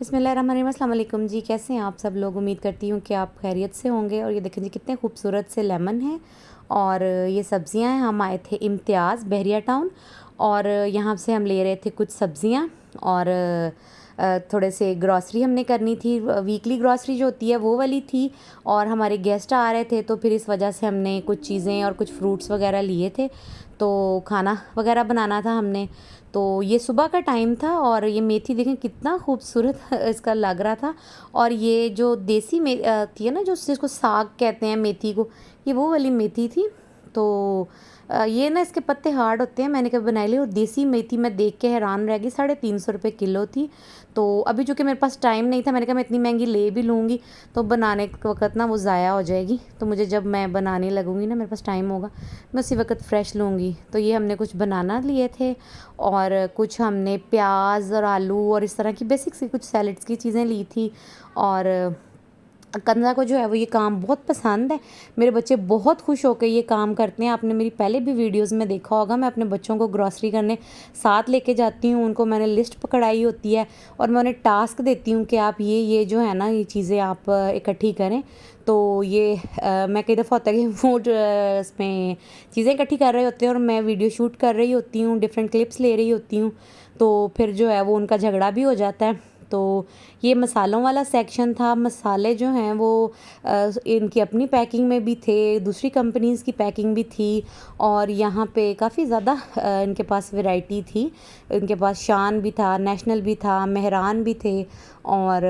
बिस्मिल्लाहिर्रहमानिर्रहीम। अस्सलाम वालेकुम जी, कैसे हैं आप सब लोग। उम्मीद करती हूँ कि आप खैरियत से होंगे। और ये देखें जी कितने खूबसूरत से लेमन हैं और ये सब्ज़ियाँ हैं। हम आए थे इम्तियाज़ बहरिया टाउन और यहाँ से हम ले रहे थे कुछ सब्ज़ियाँ और थोड़े से ग्रॉसरी हमने करनी थी। वीकली ग्रॉसरी जो होती है वो वाली थी और हमारे गेस्ट आ रहे थे, तो फिर इस वजह से हमने कुछ चीज़ें और कुछ फ्रूट्स वगैरह लिए थे, तो खाना वगैरह बनाना था हमने। तो ये सुबह का टाइम था और ये मेथी देखें कितना खूबसूरत इसका लग रहा था। और ये जो देसी थी ना, जो जिसको साग कहते हैं मेथी को, ये वो वाली मेथी थी। तो ये ना इसके पत्ते हार्ड होते हैं, मैंने कभी बनाई ली। और देसी मेथी मैं देख के हैरान रह गई, 350 रुपये किलो थी। तो अभी चूँकि मेरे पास टाइम नहीं था, मैंने कहा मैं इतनी महंगी ले भी लूँगी तो बनाने के वक्त ना वो ज़ाया हो जाएगी। तो मुझे जब मैं बनाने लगूँगी ना, मेरे पास टाइम होगा, मैं उसी वक्त फ़्रेश लूँगी। तो ये हमने कुछ बनाना लिए थे और कुछ हमने प्याज और आलू और इस तरह की बेसिक सी कुछ सैलड्स की चीज़ें ली थी। और कंजा को जो है वो ये काम बहुत पसंद है। मेरे बच्चे बहुत खुश होकर ये काम करते हैं। आपने मेरी पहले भी वीडियोस में देखा होगा, मैं अपने बच्चों को ग्रॉसरी करने साथ लेके जाती हूँ। उनको मैंने लिस्ट पकड़ाई होती है और मैं उन्हें टास्क देती हूँ कि आप ये जो है ना, ये चीज़ें आप इकट्ठी करें। तो ये मैं कई दफ़ा होता है कि वो इसमें चीज़ें इकट्ठी कर रहे होते हैं और मैं वीडियो शूट कर रही होती हूँ, डिफरेंट क्लिप्स ले रही होती हूँ, तो फिर जो है वो उनका झगड़ा भी हो जाता है। तो ये मसालों वाला सेक्शन था। मसाले जो हैं वो इनकी अपनी पैकिंग में भी थे, दूसरी कंपनीज़ की पैकिंग भी थी और यहाँ पे काफ़ी ज़्यादा इनके पास वैरायटी थी। इनके पास शान भी था, नेशनल भी था, मेहरान भी थे। और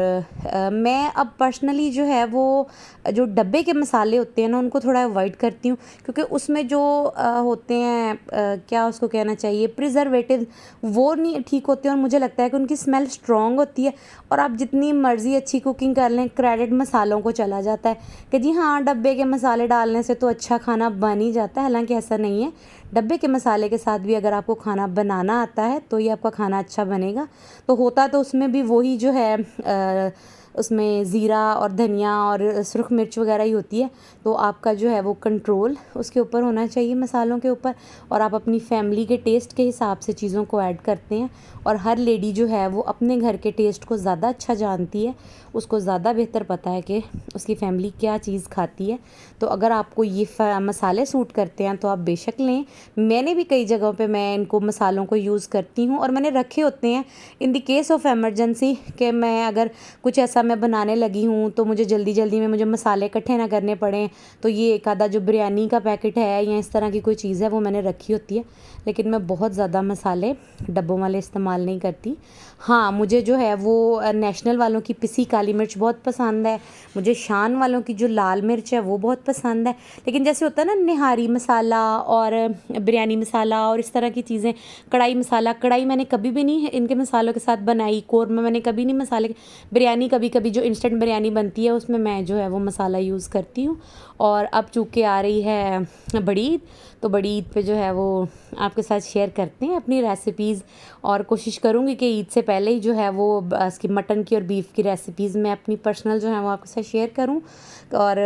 मैं अब पर्सनली जो है वो जो डब्बे के मसाले होते हैं ना, उनको थोड़ा अवॉइड करती हूँ, क्योंकि उसमें जो होते हैं क्या उसको कहना चाहिए, प्रिजर्वेटिव, वो नहीं ठीक होते हैं और मुझे लगता है कि उनकी स्मेल स्ट्रॉन्ग होती है। और आप जितनी मर्ज़ी अच्छी कुकिंग कर लें, क्रेडिट मसालों को चला जाता है कि जी हाँ, डब्बे के मसाले डालने से तो अच्छा खाना बन ही जाता है। हालांकि ऐसा नहीं है। डब्बे के मसाले के साथ भी अगर आपको खाना बनाना आता है तो ये आपका खाना अच्छा बनेगा। तो होता तो उसमें भी वही जो है उसमें ज़ीरा और धनिया और सुरख मिर्च वगैरह ही होती है। तो आपका जो है वो कंट्रोल उसके ऊपर होना चाहिए, मसालों के ऊपर। और आप अपनी फैमिली के टेस्ट के हिसाब से चीज़ों को ऐड करते हैं। और हर लेडी जो है वो अपने घर के टेस्ट को ज़्यादा अच्छा जानती है, उसको ज़्यादा बेहतर पता है कि उसकी फैमिली क्या चीज़ खाती है। तो अगर आपको ये मसाले सूट करते हैं तो आप बेशक लें। मैंने भी कई जगहों पे मैं इनको मसालों को यूज़ करती हूँ और मैंने रखे होते हैं in the case of emergency, कि मैं अगर कुछ ऐसा मैं बनाने लगी हूँ तो मुझे जल्दी जल्दी में मुझे मसाले इकट्ठे ना करने पड़ें, तो ये एक आधा जो बिरयानी का पैकेट है या इस तरह की कोई चीज़ है वो मैंने रखी होती है। लेकिन मैं बहुत ज़्यादा मसाले डब्बों वाले इस्तेमाल नहीं करती। हाँ, मुझे जो है वो नेशनल वालों की पिसी काली मिर्च बहुत पसंद है। मुझे शान वालों की जो लाल मिर्च है वो बहुत पसंद है। लेकिन जैसे होता है ना, निहारी मसाला और बिरयानी मसाला और इस तरह की चीज़ें, कढ़ाई मसाला, कढ़ाई मैंने कभी भी नहीं इनके मसालों के साथ बनाई। कौरमा मैंने कभी नहीं मसाले, बिरयानी कभी कभी जो इंस्टेंट बिरयानी बनती है उसमें मैं जो है वो मसाला यूज़ करती हूँ। और अब चूँकि आ रही है बड़ी ईद, तो बड़ी ईद पे जो है वो आपके साथ शेयर करते हैं अपनी रेसिपीज़। और कोशिश करूँगी कि ईद से पहले ही जो है वो इसकी मटन की और बीफ की रेसिपीज़ मैं अपनी पर्सनल जो है वो आपके साथ शेयर करूँ। और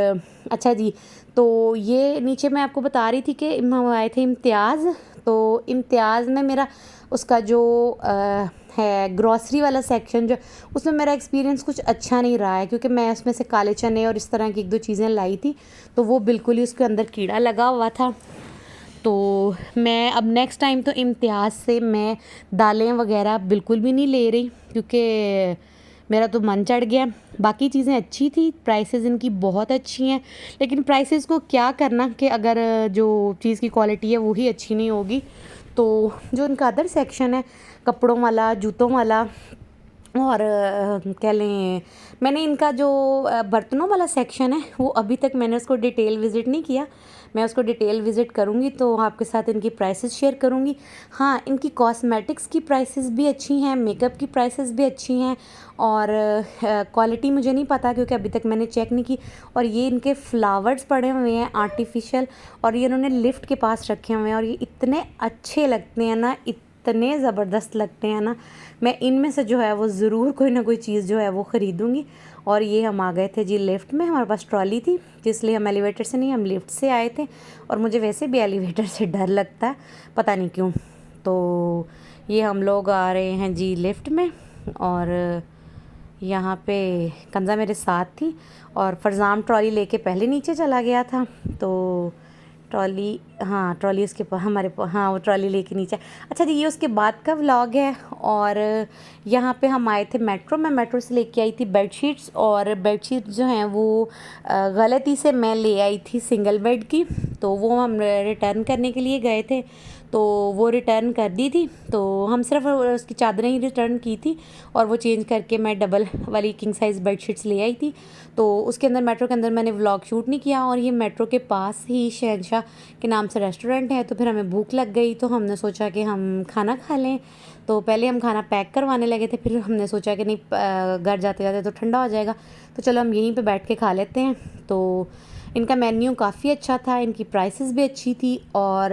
अच्छा जी, तो ये नीचे मैं आपको बता रही थी कि हम आए थे इम्तियाज़। तो इम्तियाज़ में मेरा उसका जो है ग्रॉसरी वाला सेक्शन, जो उसमें मेरा एक्सपीरियंस कुछ अच्छा नहीं रहा है, क्योंकि मैं उसमें से काले चने और इस तरह की एक दो चीज़ें लाई थी तो वो बिल्कुल ही उसके अंदर कीड़ा लगा हुआ था। तो मैं अब नेक्स्ट टाइम तो इम्तियाज़ से मैं दालें वगैरह बिल्कुल भी नहीं ले रही, क्योंकि मेरा तो मन चढ़ गया। बाकी चीज़ें अच्छी थी, प्राइसेस इनकी बहुत अच्छी हैं, लेकिन प्राइसेस को क्या करना कि अगर जो चीज़ की क्वालिटी है वो ही अच्छी नहीं होगी। तो जो इनका अदर सेक्शन है, कपड़ों वाला, जूतों वाला और कह लें, मैंने इनका जो बर्तनों वाला सेक्शन है वो अभी तक मैंने उसको डिटेल विज़िट नहीं किया। मैं उसको डिटेल विज़िट करूँगी तो आपके साथ इनकी प्राइसेस शेयर करूँगी। हाँ, इनकी कॉस्मेटिक्स की प्राइसेस भी अच्छी हैं, मेकअप की प्राइसेस भी अच्छी हैं। और क्वालिटी मुझे नहीं पता, क्योंकि अभी तक मैंने चेक नहीं की। और ये इनके फ्लावर्स पड़े हुए हैं आर्टिफिशियल, और ये इन्होंने लिफ्ट के पास रखे हुए हैं और ये इतने अच्छे लगते हैं ना, इतने ज़बरदस्त लगते हैं ना। मैं इनमें से जो है वो ज़रूर कोई ना कोई चीज़ जो है वो ख़रीदूँगी। और ये हम आ गए थे जी लिफ्ट में, हमारे पास ट्रॉली थी, इसलिए हम एलिवेटर से नहीं, हम लिफ्ट से आए थे। और मुझे वैसे भी एलिवेटर से डर लगता है, पता नहीं क्यों। तो ये हम लोग आ रहे हैं जी लिफ्ट में। और यहाँ पे कंज़ा मेरे साथ थी और फरजाम ट्रॉली लेके पहले नीचे चला गया था, तो ट्रॉली, हाँ ट्रॉली उसके हमारे हाँ वो ट्रॉली लेके नीचे। अच्छा जी, ये उसके बाद का व्लॉग है। और यहाँ पे हम आए थे मेट्रो, मैं मेट्रो से लेके आई थी बेडशीट्स, और बेडशीट्स जो हैं वो गलती से मैं ले आई थी सिंगल बेड की, तो वो हम रिटर्न करने के लिए गए थे, तो वो रिटर्न कर दी थी। तो हम सिर्फ उसकी चादरें ही रिटर्न की थी और वो चेंज करके मैं डबल वाली किंग साइज़ बेडशीट्स ले आई थी। तो उसके अंदर मेट्रो के अंदर मैंने व्लॉग शूट नहीं किया, और ये मेट्रो के पास ही शहंशाह के नाम से रेस्टोरेंट है। तो फिर हमें भूख लग गई, तो हमने सोचा कि हम खाना खा लें। तो पहले हम खाना पैक करवाने लगे थे, फिर हमने सोचा कि नहीं घर जाते जाते तो ठंडा हो जाएगा, तो चलो हम यहीं पे बैठ के खा लेते हैं। तो इनका मेन्यू काफ़ी अच्छा था, इनकी प्राइसेस भी अच्छी थी, और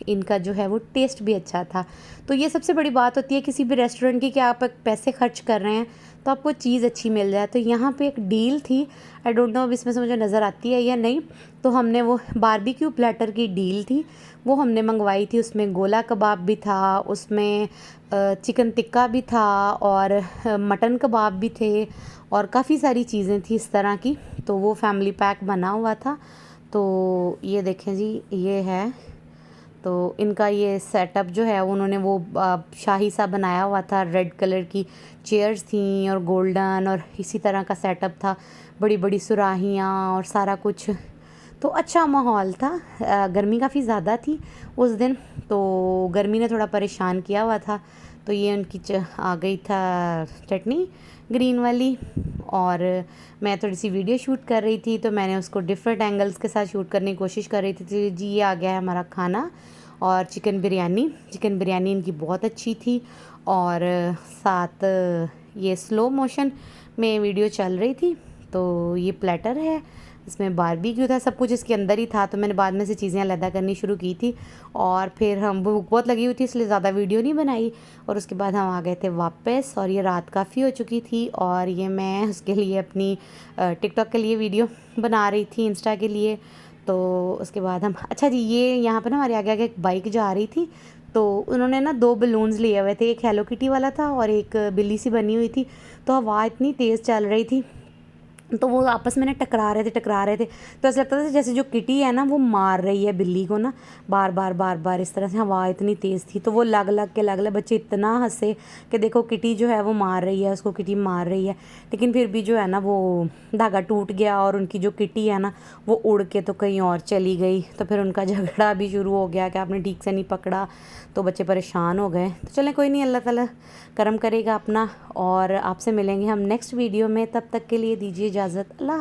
इनका जो है वो टेस्ट भी अच्छा था। तो ये सबसे बड़ी बात होती है किसी भी रेस्टोरेंट की, कि आप पैसे खर्च कर रहे हैं तो आपको चीज़ अच्छी मिल जाए। तो यहाँ पे एक डील थी, आई डोंट नो अब इसमें से मुझे नज़र आती है या नहीं, तो हमने वो बारबेक्यू प्लेटर की डील थी, वो हमने मंगवाई थी। उसमें गोला कबाब भी था, उसमें चिकन टिक्का भी था, और मटन कबाब भी थे, और काफ़ी सारी चीज़ें थी इस तरह की। तो वो फैमिली पैक बना हुआ था। तो ये देखें जी, ये है। तो इनका ये सेटअप जो है उन्होंने वो शाही सा बनाया हुआ था, रेड कलर की चेयर्स थी और गोल्डन, और इसी तरह का सेटअप था, बड़ी बड़ी सुराहियाँ और सारा कुछ। तो अच्छा माहौल था। गर्मी काफ़ी ज़्यादा थी उस दिन, तो गर्मी ने थोड़ा परेशान किया हुआ था। तो ये उनकी आ गई था चटनी ग्रीन वाली, और मैं थोड़ी सी वीडियो शूट कर रही थी, तो मैंने उसको डिफरेंट एंगल्स के साथ शूट करने की कोशिश कर रही थी। तो जी ये आ गया है हमारा खाना, और चिकन बिरयानी इनकी बहुत अच्छी थी, और साथ ये स्लो मोशन में वीडियो चल रही थी। तो ये प्लेटर है, इसमें बारबेक्यू था, सब कुछ इसके अंदर ही था। तो मैंने बाद में से चीज़ें अलग करनी शुरू की थी, और फिर हम भूख बहुत लगी हुई थी इसलिए ज़्यादा वीडियो नहीं बनाई। और उसके बाद हम आ गए थे वापस, और ये रात काफ़ी हो चुकी थी, और ये मैं उसके लिए अपनी टिकटॉक के लिए वीडियो बना रही थी, इंस्टा के लिए। तो उसके बाद हम, अच्छा जी, ये यहाँ पर ना हमारे आगे आगे एक बाइक जा रही थी, तो उन्होंने ना 2 बलून्स लिए हुए थे, एक हेलो किटी वाला था और एक बिल्ली सी बनी हुई थी। तो हवा इतनी तेज़ चल रही थी, तो वो आपस में ना टकरा रहे थे। तो ऐसा लगता था जैसे जो किटी है ना वो मार रही है बिल्ली को ना, बार बार इस तरह से। हवा इतनी तेज़ थी, तो वो लग के बच्चे इतना हंसे कि देखो किटी जो है वो मार रही है उसको, किटी मार रही है। लेकिन फिर भी जो है ना वो धागा टूट गया, और उनकी जो किटी है ना वो उड़ के तो कहीं और चली गई। तो फिर उनका झगड़ा भी शुरू हो गया कि आपने ठीक से नहीं पकड़ा, तो बच्चे परेशान हो गए। तो चलें कोई नहीं, अल्लाह ताला करम करेगा अपना, और आपसे मिलेंगे हम नेक्स्ट वीडियो में। तब तक के लिए दीजिए इजाज़त, अल्लाह।